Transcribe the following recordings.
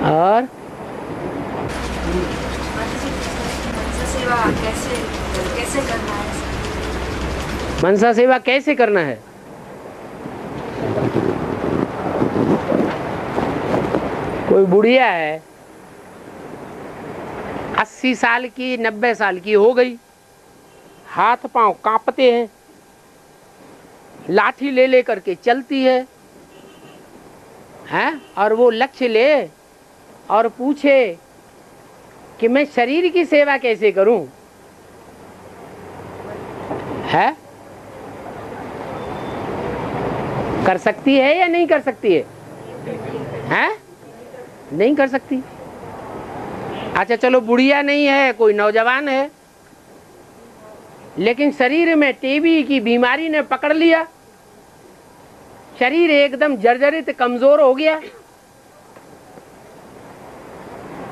और कैसे करना है? मनसा सेवा कैसे करना है? कोई बुढ़िया है, 80 साल की, 90 साल की हो गई, हाथ पांव कांपते हैं, लाठी ले ले करके चलती है, हैं? और वो लक्ष्य ले और पूछे कि मैं शरीर की सेवा कैसे करूं, है? कर सकती है या नहीं कर सकती है? हैं? नहीं कर सकती। अच्छा चलो, बुढ़िया नहीं है, कोई नौजवान है, लेकिन शरीर में टीबी की बीमारी ने पकड़ लिया, शरीर एकदम जर्जरित कमजोर हो गया।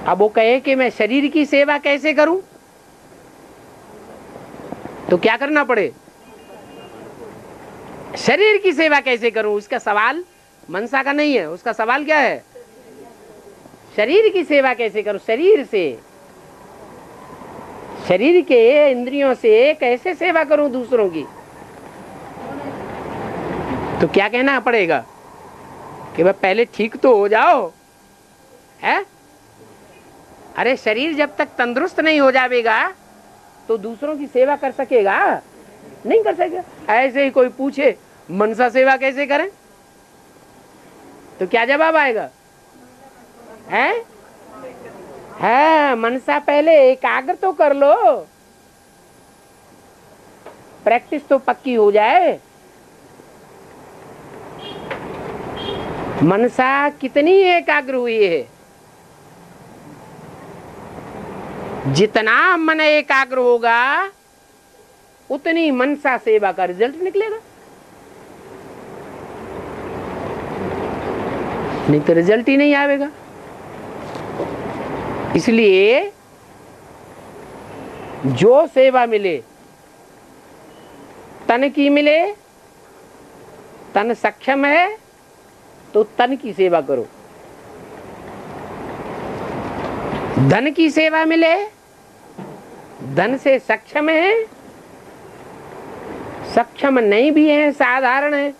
अब वो कहे कि मैं शरीर की सेवा कैसे करूं, तो क्या करना पड़े? शरीर की सेवा कैसे करूं, उसका सवाल मनसा का नहीं है, उसका सवाल क्या है? शरीर की सेवा कैसे करूं, शरीर से, शरीर के इंद्रियों से कैसे सेवा करूं दूसरों की। तो क्या कहना पड़ेगा कि भाई पहले ठीक तो हो जाओ, है? अरे शरीर जब तक तंदुरुस्त नहीं हो जाएगा तो दूसरों की सेवा कर सकेगा? नहीं कर सकेगा। ऐसे ही कोई पूछे मनसा सेवा कैसे करें, तो क्या जवाब आएगा? है मनसा पहले एकाग्र तो कर लो, प्रैक्टिस तो पक्की हो जाए। मनसा कितनी एकाग्र हुई है? जितना मन एकाग्र होगा उतनी मनसा सेवा का रिजल्ट निकलेगा, नहीं तो रिजल्ट ही नहीं आएगा। इसलिए जो सेवा मिले, तन की मिले, तन सक्षम है तो तन की सेवा करो। धन की सेवा मिले, धन से सक्षम है, सक्षम नहीं भी है, साधारण है,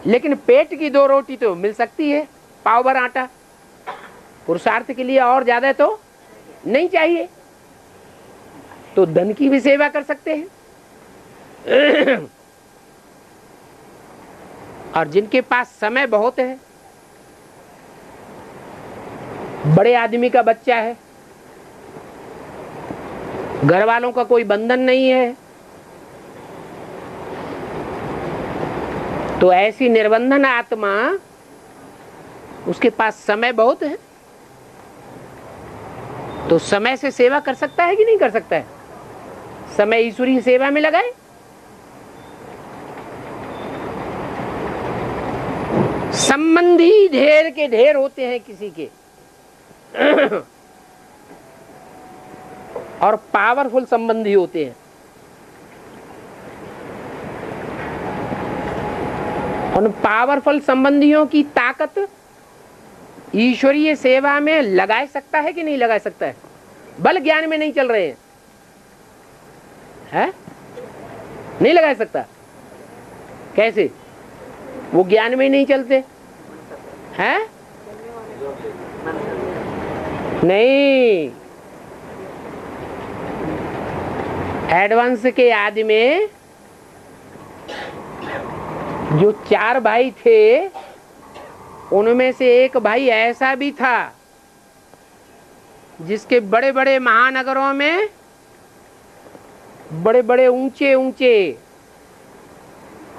लेकिन पेट की 2 रोटी तो मिल सकती है, पाव भर आटा, पुरुषार्थ के लिए और ज्यादा तो नहीं चाहिए, तो धन की भी सेवा कर सकते हैं। और जिनके पास समय बहुत है, बड़े आदमी का बच्चा है, घर वालों का कोई बंधन नहीं है, तो ऐसी निर्बंधन आत्मा, उसके पास समय बहुत है, तो समय से सेवा कर सकता है कि नहीं कर सकता है? समय ईश्वरीय सेवा में लगाए। संबंधी ढेर के ढेर होते हैं किसी के, और पावरफुल संबंधी होते हैं। उन पावरफुल संबंधियों की ताकत ईश्वरीय सेवा में लगा सकता है कि नहीं लगा सकता है? बल ज्ञान में नहीं चल रहे हैं, है? नहीं लगा सकता। कैसे? वो ज्ञान में नहीं चलते हैं? नहीं, एडवांस के आदि में जो 4 भाई थे, उनमें से एक भाई ऐसा भी था जिसके बड़े बड़े महानगरों में बड़े बड़े ऊंचे ऊंचे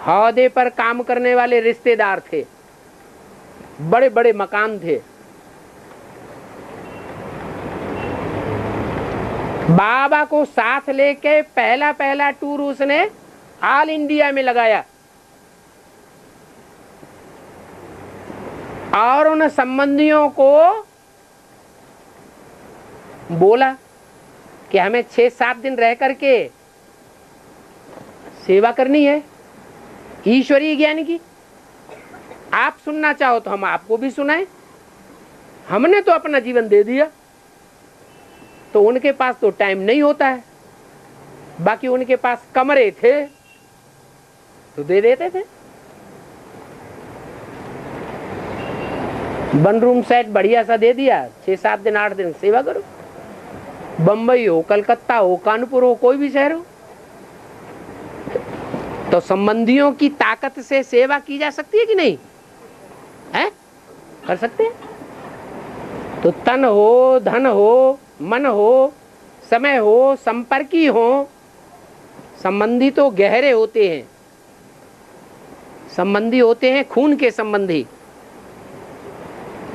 औहदे पर काम करने वाले रिश्तेदार थे, बड़े बड़े मकान थे। बाबा को साथ लेके पहला टूर उसने ऑल इंडिया में लगाया, और उन संबंधियों को बोला कि हमें 6-7 दिन रह करके सेवा करनी है ईश्वरीय ज्ञान की। आप सुनना चाहो तो हम आपको भी सुनाएं, हमने तो अपना जीवन दे दिया, तो उनके पास तो टाइम नहीं होता है। बाकी उनके पास कमरे थे तो दे देते थे। वन रूम सेट बढ़िया सा दे दिया, 6-7 दिन 8 दिन सेवा करो। बंबई हो, कलकत्ता हो, कानपुर हो, कोई भी शहर हो। तो संबंधियों की ताकत से सेवा की जा सकती है कि नहीं है? कर सकते हैं। तो तन हो, धन हो, मन हो, समय हो, संपर्की हो, संबंधी तो गहरे होते हैं। संबंधी होते हैं खून के संबंधी,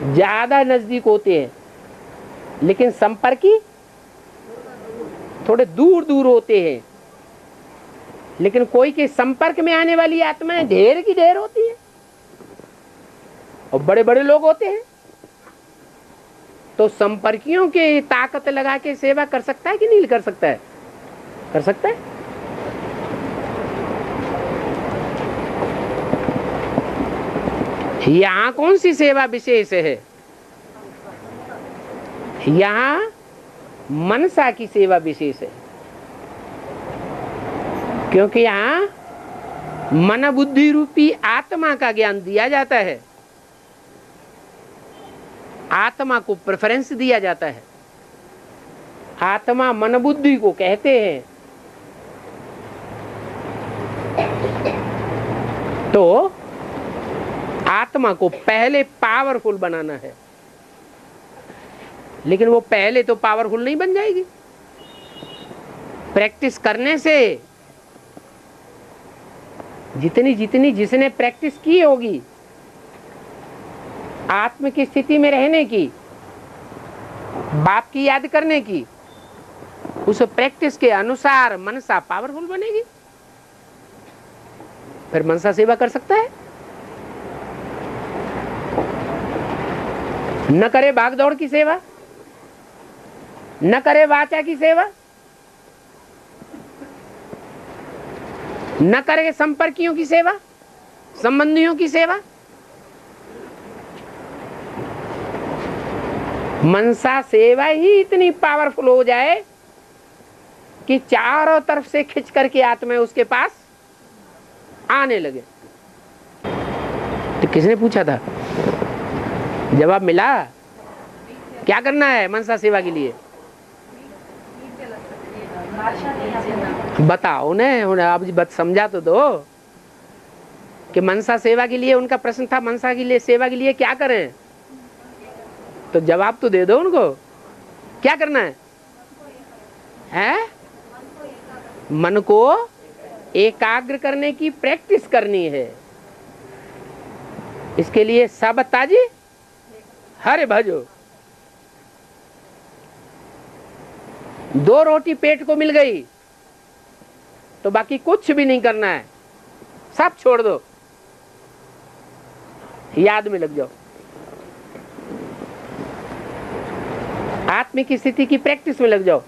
ज्यादा नजदीक होते हैं, लेकिन संपर्की थोड़े दूर दूर होते हैं। लेकिन कोई के संपर्क में आने वाली आत्माएं ढेर की ढेर होती है और बड़े बड़े लोग होते हैं। तो संपर्कियों के ताकत लगा के सेवा कर सकता है कि नहीं कर सकता है? कर सकता है। यहां कौन सी सेवा विशेष है? यहां मनसा की सेवा विशेष है, क्योंकि यहां मन बुद्धि रूपी आत्मा का ज्ञान दिया जाता है। आत्मा को प्रेफरेंस दिया जाता है। आत्मा मन बुद्धि को कहते हैं। तो आत्मा को पहले पावरफुल बनाना है, लेकिन वो पहले तो पावरफुल नहीं बन जाएगी। प्रैक्टिस करने से जितनी जितनी जिसने प्रैक्टिस की होगी आत्म की स्थिति में रहने की, बाप की याद करने की, उस प्रैक्टिस के अनुसार मनसा पावरफुल बनेगी। फिर मनसा सेवा कर सकता है। न करे भागदौड़ की सेवा, न करे वाचा की सेवा, न करे संपर्कियों की सेवा, संबंधियों की सेवा। मनसा सेवा ही इतनी पावरफुल हो जाए कि चारों तरफ से खिंच करके आत्मा उसके पास आने लगे। तो किसने पूछा था? जवाब मिला। क्या करना है मनसा सेवा के लिए? बताओ उन्हें अब समझा तो दो कि मनसा सेवा के लिए उनका प्रश्न था। मनसा के लिए सेवा के लिए क्या करें? तो जवाब तो दे दो उनको। क्या करना है? हैं? मन को एकाग्र करने की प्रैक्टिस करनी है। इसके लिए सब ताजी हरे भजो। 2 रोटी पेट को मिल गई तो बाकी कुछ भी नहीं करना है, सब छोड़ दो, याद में लग जाओ। आत्मिक स्थिति की प्रैक्टिस में लग जाओ।